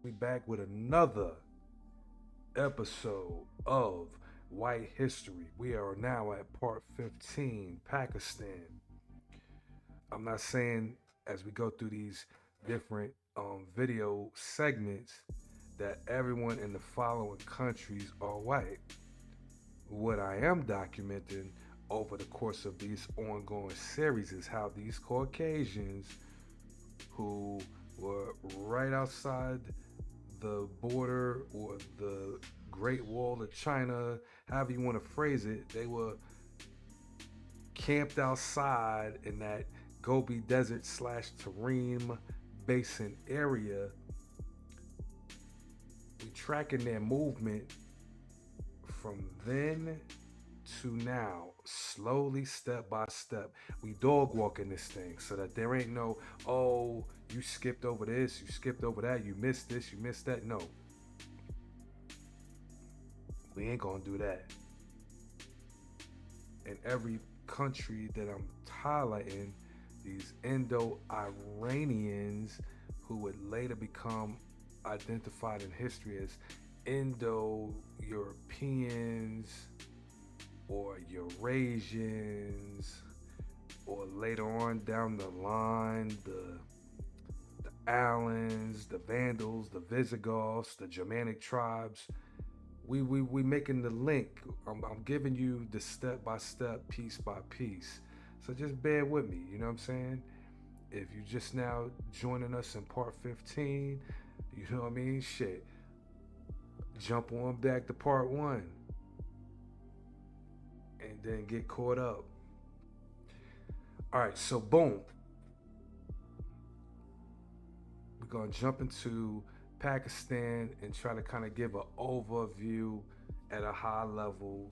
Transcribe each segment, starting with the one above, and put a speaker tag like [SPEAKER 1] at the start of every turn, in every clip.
[SPEAKER 1] We back with another episode of White History. We are now at part 15, Pakistan. I'm not saying as we go through these different video segments that everyone in the following countries are white. What I am documenting over the course of these ongoing series is how these Caucasians who were right outside the border or the Great Wall of China, however you want to phrase it, they were camped outside in that Gobi Desert slash Tarim Basin area. We tracking their movement from then to now, slowly, step by step. We dog walking this thing so that there ain't no, oh, you skipped over this, you skipped over that, you missed this, you missed that. No, we ain't gonna do that. In every country that I'm highlighting, these Indo Iranians who would later become identified in history as Indo Europeans or Eurasians, or later on down the line, the Alans, the Vandals, the Visigoths, the Germanic tribes. We making the link. I'm giving you the step by step, piece by piece. So just bear with me. You know what I'm saying? If you just now joining us in part 15, you know what I mean? Shit, jump on back to part one and then get caught up. All right, so boom, we're gonna jump into Pakistan and try to kind of give an overview at a high level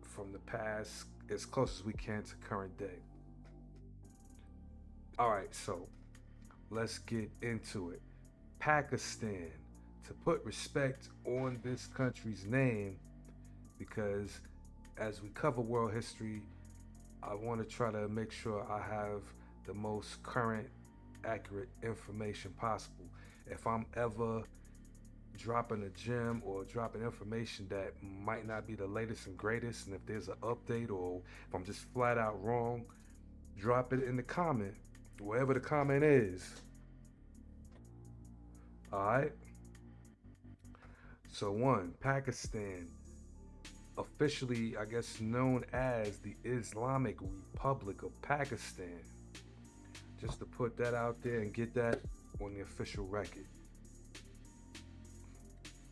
[SPEAKER 1] from the past as close as we can to current day. All right, so let's get into it. Pakistan, to put respect on this country's name, because as we cover world history, I want to try to make sure I have the most current, accurate information possible. If I'm ever dropping a gem or dropping information that might not be the latest and greatest, and if there's an update or if I'm just flat out wrong, drop it in the comment, wherever the comment is. All right. So one, Pakistan, officially, I guess, known as the Islamic Republic of Pakistan. Just to put that out there and get that on the official record.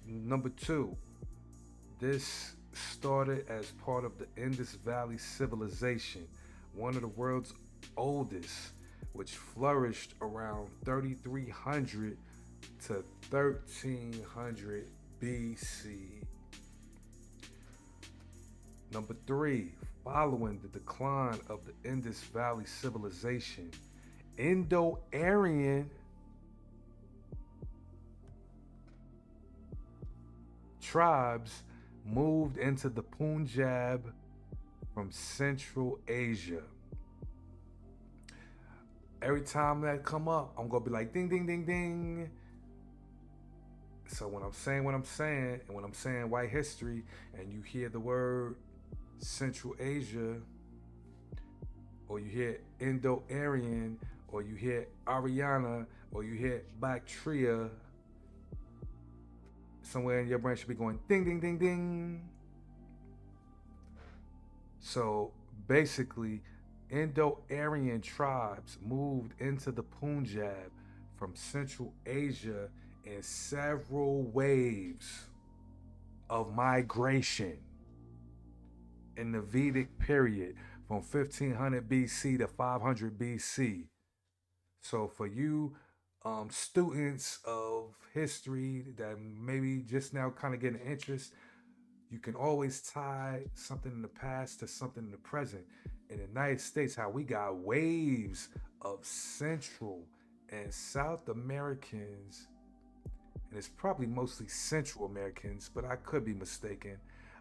[SPEAKER 1] Number two, this started as part of the Indus Valley Civilization, one of the world's oldest, which flourished around 3300 to 1300 BC. Number three, following the decline of the Indus Valley Civilization, Indo Aryan tribes moved into the Punjab from Central Asia. Every time that come up, I'm gonna be like ding ding ding ding. So when I'm saying what I'm saying, and when I'm saying white history, and you hear the word Central Asia, or you hear Indo-Aryan, or you hear Ariana, or you hear Bactria, somewhere in your brain should be going ding ding ding ding. So basically, Indo-Aryan tribes moved into the Punjab from Central Asia in several waves of migration in the Vedic period from 1500 BC to 500 BC. So for you students of history that maybe just now kind of getting interest, you can always tie something in the past to something in the present. In the United States, how we got waves of Central and South Americans, and it's probably mostly Central Americans, but I could be mistaken.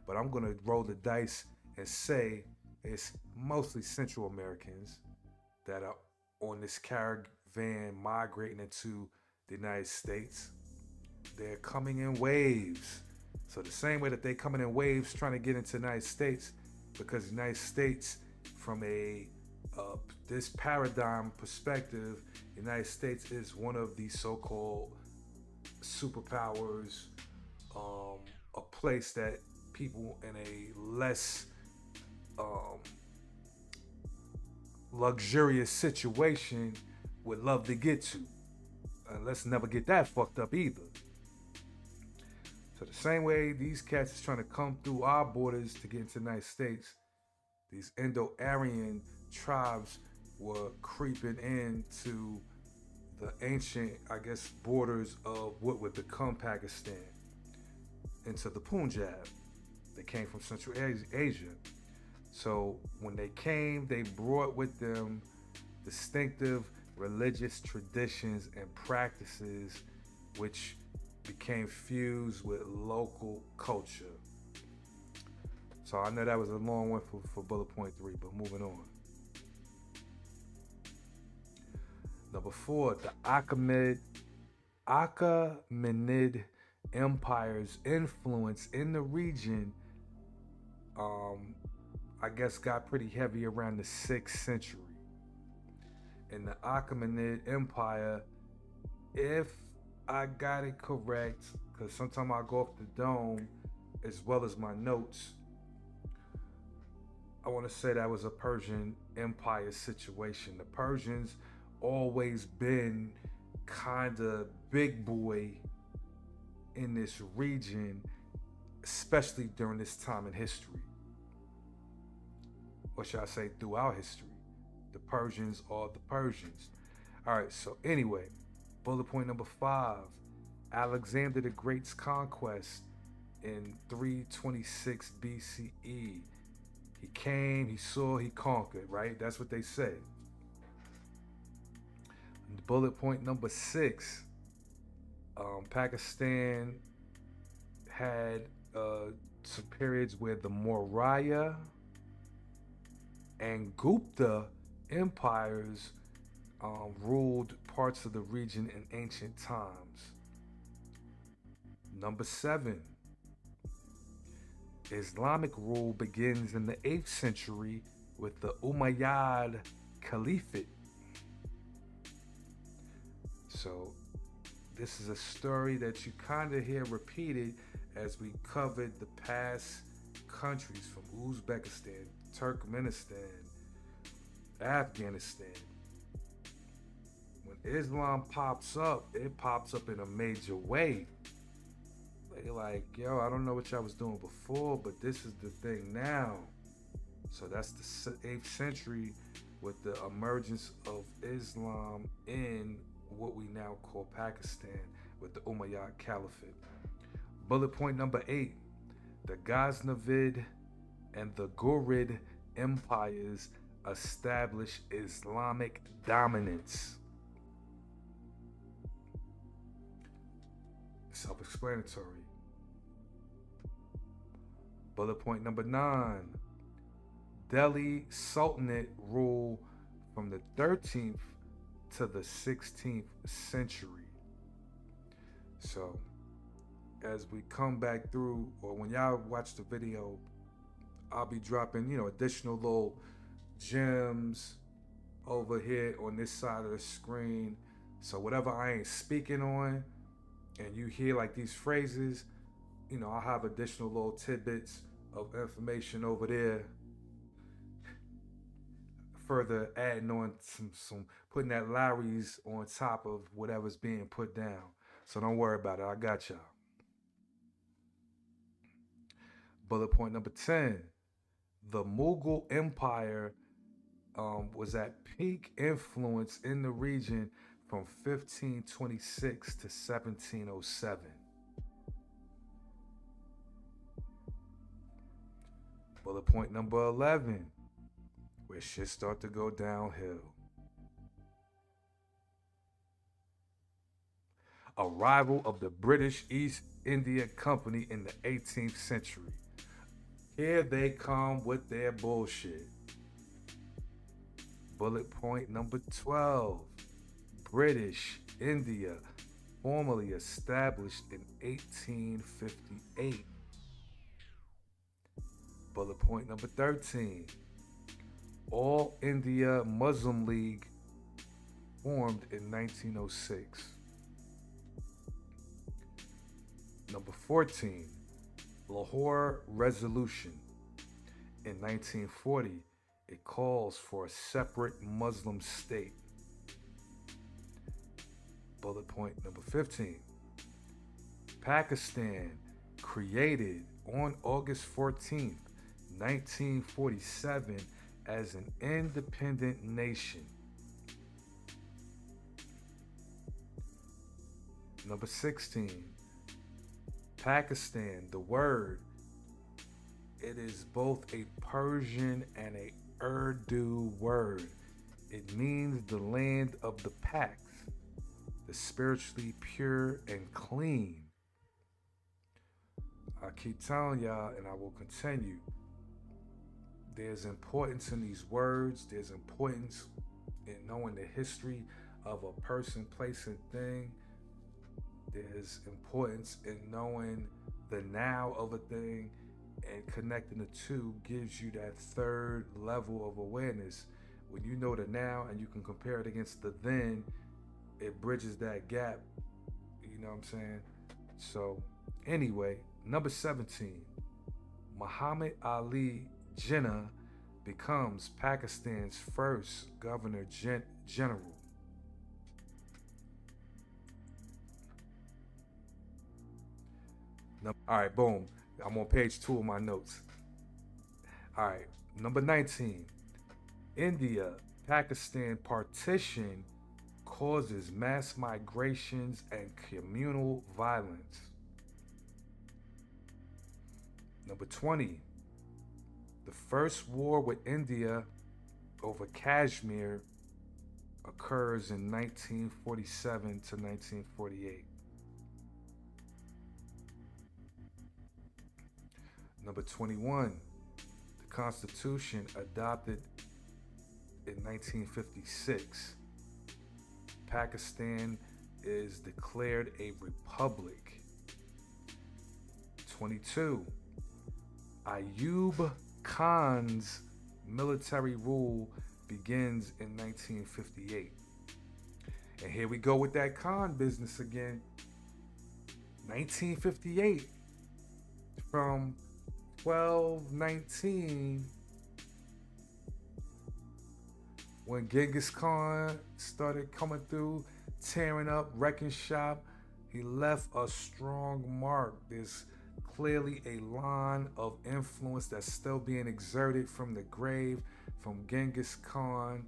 [SPEAKER 1] But I'm gonna roll the dice and say it's mostly Central Americans that are on this caravan migrating into the United States. They're coming in waves. So the same way that they coming in waves trying to get into the United States, because the United States, from a this paradigm perspective, the United States is one of the so-called superpowers, um, a place that people in a less um, luxurious situation would love to get to. And let's never get that fucked up either. So the same way these cats is trying to come through our borders to get into the United States, these Indo-Aryan tribes were creeping into the ancient, I guess, borders of what would become Pakistan, into the Punjab. They came from Central Asia. So when they came, they brought with them distinctive religious traditions and practices which became fused with local culture. So I know that was a long one for bullet point 3, but moving on. Number 4, the Achaemenid Empire's influence in the region, I guess, got pretty heavy around the 6th century. In the Achaemenid Empire, if I got it correct, because sometimes I go off the dome as well as my notes, I want to say that was a Persian Empire situation. The Persians always been kind of big boy in this region, especially during this time in history. Or should I say throughout history? The Persians are the Persians. All right, so anyway, bullet point number 5, Alexander the Great's conquest in 326 BCE. He came, he saw, he conquered, right? That's what they say. Bullet point number 6, Pakistan had some periods where the Maurya and Gupta empires ruled parts of the region in ancient times. Number 7, Islamic rule begins in the 8th century with the Umayyad Caliphate. So this is a story that you kind of hear repeated as we covered the past countries from Uzbekistan, Turkmenistan, Afghanistan. When Islam pops up, it pops up in a major way. They like, yo, I don't know what y'all was doing before, but this is the thing now. So that's the 8th century with the emergence of Islam in what we now call Pakistan with the Umayyad Caliphate. Bullet point number 8, the Ghaznavid and the Ghurid empires establish Islamic dominance. Self-explanatory. Bullet point number 9, Delhi Sultanate rule from the 13th to the 16th century. So as we come back through, or when y'all watch the video, I'll be dropping, additional little gems over here on this side of the screen. So whatever I ain't speaking on and you hear like these phrases, I'll have additional little tidbits of information over there, further adding on some putting that Larry's on top of whatever's being put down. So don't worry about it. I got y'all. Bullet point number 10, the Mughal Empire was at peak influence in the region from 1526 to 1707. Bullet point number 11, where shit start to go downhill. Arrival of the British East India Company in the 18th century. Here they come with their bullshit. Bullet point number 12, British India formally established in 1858. Bullet point number 13. All India Muslim League formed in 1906. Number 14. Lahore Resolution. In 1940, it calls for a separate Muslim state. Bullet point number 15. Pakistan created on August 14th, 1947 as an independent nation. Number 16. Pakistan, the word, it is both a Persian and a Urdu word. It means the land of the Paks, the spiritually pure and clean. I keep telling y'all, and I will continue. There's importance in these words. There's importance in knowing the history of a person, place, and thing. There's importance in knowing the now of a thing, and connecting the two gives you that third level of awareness. When you know the now and you can compare it against the then, it bridges that gap. You know what I'm saying? So, anyway, number 17, Muhammad Ali Jinnah becomes Pakistan's first governor general. All right, boom. I'm on page 2 of my notes. All right, number 19, India Pakistan partition causes mass migrations and communal violence. Number 20, the first war with India over Kashmir occurs in 1947 to 1948. Number 21, the Constitution adopted in 1956. Pakistan is declared a republic. 22, Ayub Khan's military rule begins in 1958. And here we go with that Khan business again. 1958, from 1219, when Genghis Khan started coming through, tearing up, wrecking shop, he left a strong mark. There's clearly a line of influence that's still being exerted from the grave from Genghis Khan,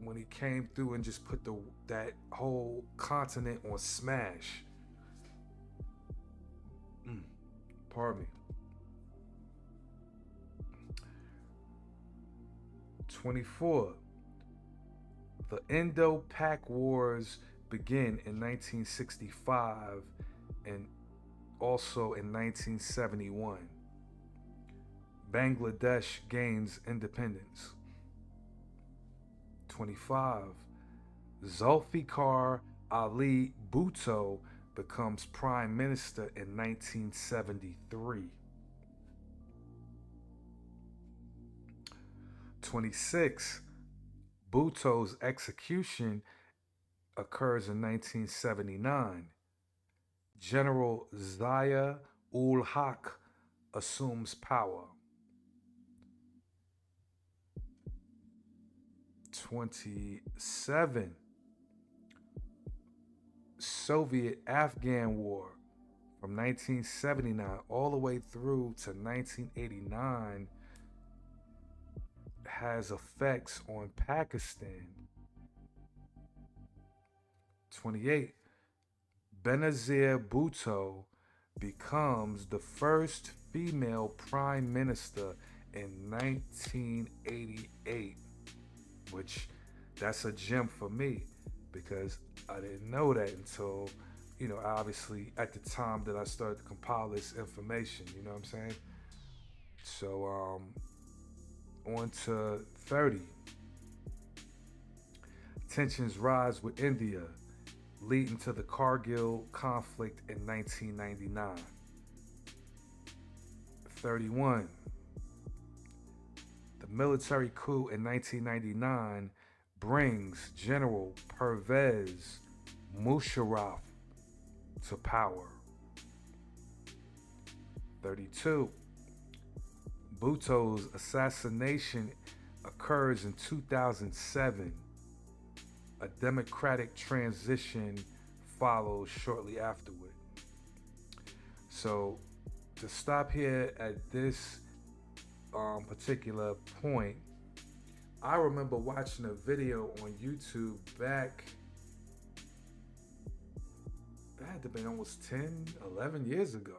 [SPEAKER 1] when he came through and just put that whole continent on smash. Pardon me. 24. The Indo-Pak Wars begin in 1965 and also in 1971. Bangladesh gains independence. 25. Zulfikar Ali Bhutto becomes prime minister in 1973. 26. Bhutto's execution occurs in 1979. General Zia ul Haq assumes power. 27. Soviet-Afghan War from 1979 all the way through to 1989 has effects on Pakistan. 28. Benazir Bhutto becomes the first female prime minister in 1988, which that's a gem for me because I didn't know that until, obviously at the time that I started to compile this information, you know what I'm saying? So, on to 30. Tensions rise with India, leading to the Kargil conflict in 1999. 31. The military coup in 1999 brings General Pervez Musharraf to power. 32. Bhutto's assassination occurs in 2007. A democratic transition follows shortly afterward. So, to stop here at this particular point, I remember watching a video on YouTube back, that had to have been almost 10, 11 years ago.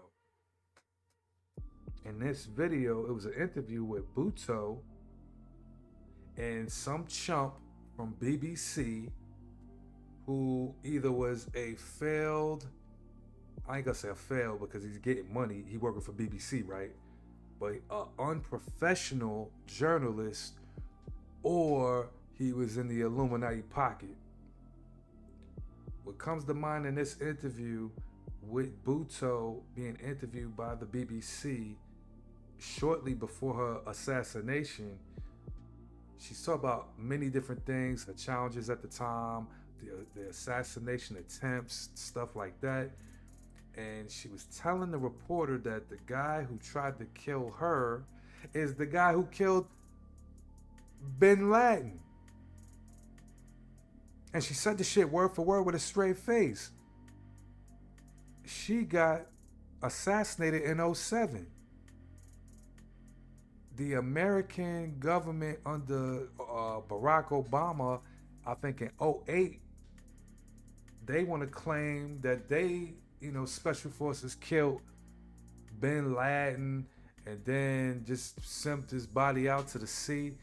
[SPEAKER 1] In this video, it was an interview with Bhutto and some chump from BBC who either was a failed, I ain't gonna say a failed because he's getting money, he working for BBC, right? But an unprofessional journalist, or he was in the Illuminati pocket. What comes to mind in this interview with Bhutto being interviewed by the BBC shortly before her assassination, she's talking about many different things, her challenges at the time, the assassination attempts, stuff like that. And she was telling the reporter that the guy who tried to kill her is the guy who killed bin Laden. And she said the shit word for word with a straight face. She got assassinated in '07. The American government under Barack Obama, I think in '08, they want to claim that they, special forces killed bin Laden and then just sent his body out to the sea.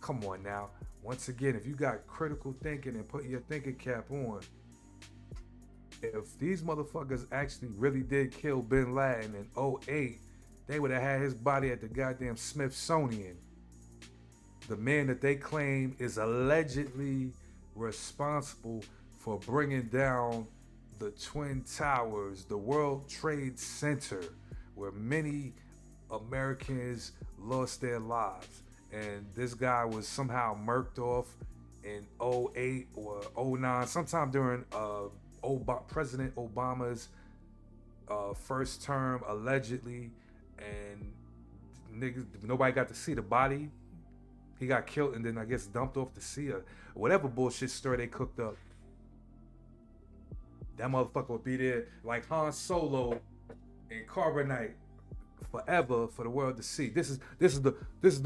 [SPEAKER 1] Come on now. Once again, if you got critical thinking and put your thinking cap on, if these motherfuckers actually really did kill bin Laden in '08, they would have had his body at the goddamn Smithsonian. The man that they claim is allegedly responsible for bringing down the Twin Towers, the World Trade Center, where many Americans lost their lives. And this guy was somehow murked off in '08 or '09, sometime during President Obama's first term, allegedly. And niggas, nobody got to see the body. He got killed and then I guess dumped off the sea or whatever bullshit story they cooked up. That motherfucker would be there like Han Solo in Carbonite forever for the world to see. This is the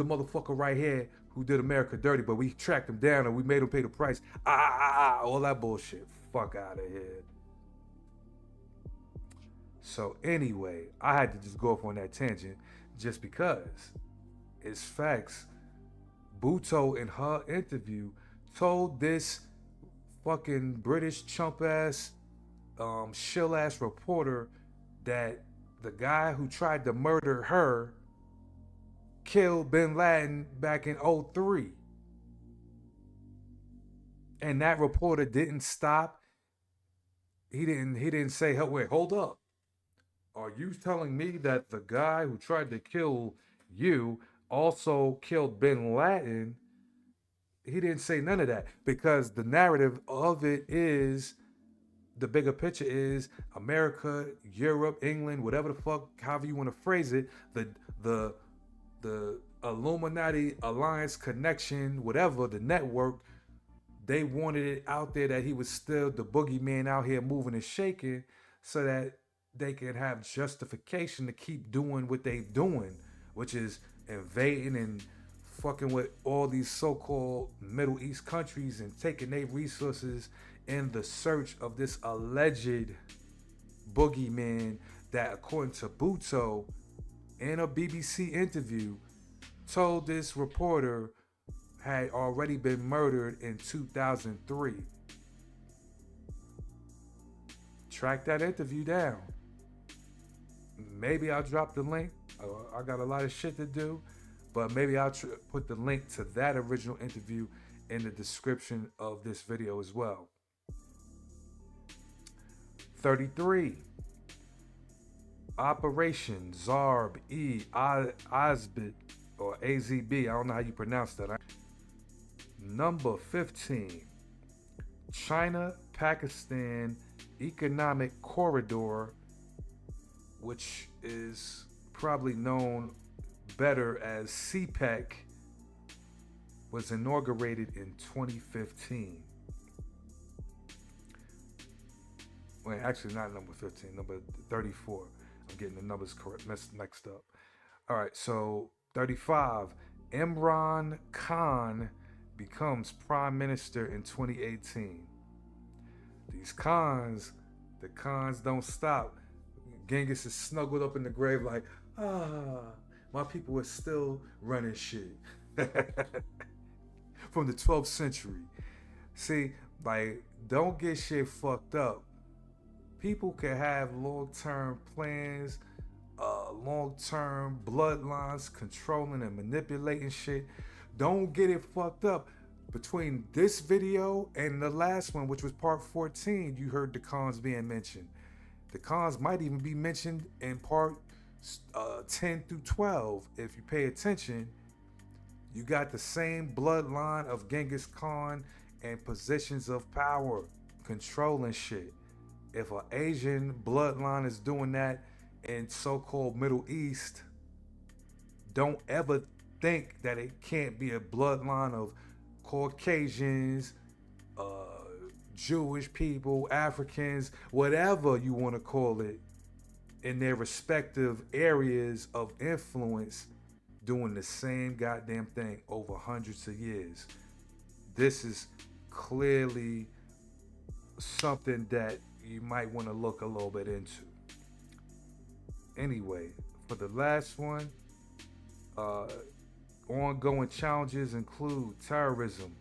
[SPEAKER 1] motherfucker right here who did America dirty, but we tracked him down and we made him pay the price. All that bullshit. Fuck out of here. So anyway, I had to just go off on that tangent just because it's facts. Bhutto in her interview told this fucking British chump ass, shill ass reporter that the guy who tried to murder her killed bin Laden back in '03. And that reporter didn't stop. He didn't say, "Hey, wait, hold up. Are you telling me that the guy who tried to kill you also killed bin Laden?" He didn't say none of that because the narrative of it is, the bigger picture is America, Europe, England, whatever the fuck, however you want to phrase it, the Illuminati alliance connection, whatever, the network, they wanted it out there that he was still the boogeyman out here moving and shaking so that they can have justification to keep doing what they doing, which is invading and fucking with all these so-called Middle East countries and taking their resources in the search of this alleged boogeyman that, according to Bhutto, in a BBC interview, told this reporter had already been murdered in 2003. Track that interview down. Maybe I'll drop the link. I got a lot of shit to do, but maybe I'll put the link to that original interview in the description of this video as well. 33. Operation Zarb E Azbit or AZB. I don't know how you pronounce that. Number 15. China Pakistan Economic Corridor, which is probably known better as CPEC, was inaugurated in 2015. Wait, actually, not number 15, number 34. I'm getting the numbers correct, mixed up. All right, so 35. Imran Khan becomes prime minister in 2018. These cons, the cons don't stop. Genghis is snuggled up in the grave like, my people are still running shit from the 12th century. See, like, don't get shit fucked up. People can have long-term plans, long-term bloodlines controlling and manipulating shit. Don't get it fucked up. Between this video and the last one, which was part 14, you heard the cons being mentioned. The cons might even be mentioned in part 10 through 12. If you pay attention, you got the same bloodline of Genghis Khan and positions of power controlling shit. If an Asian bloodline is doing that in so-called Middle East, don't ever think that it can't be a bloodline of Caucasians, uh, Jewish people, Africans, whatever you want to call it, in their respective areas of influence, doing the same goddamn thing over hundreds of years. This is clearly something that you might want to look a little bit into. Anyway, for the last one, uh, ongoing challenges include terrorism,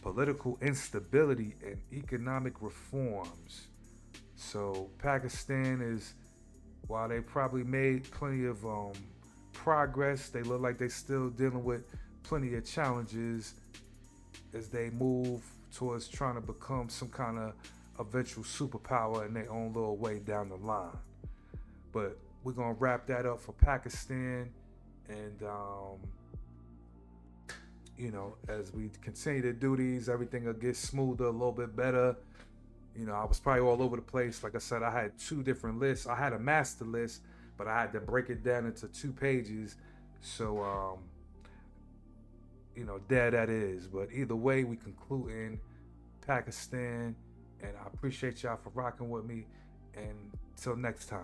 [SPEAKER 1] political instability, and economic reforms. So Pakistan is, while they probably made plenty of progress, they look like they're still dealing with plenty of challenges as they move towards trying to become some kind of eventual superpower in their own little way down the line. But we're gonna wrap that up for Pakistan, and as we continue to do these, everything will get smoother, a little bit better. I was probably all over the place. Like I said, I had two different lists. I had a master list, but I had to break it down into 2 pages. So, there that is. But either way, we conclude in Pakistan, and I appreciate y'all for rocking with me. And till next time.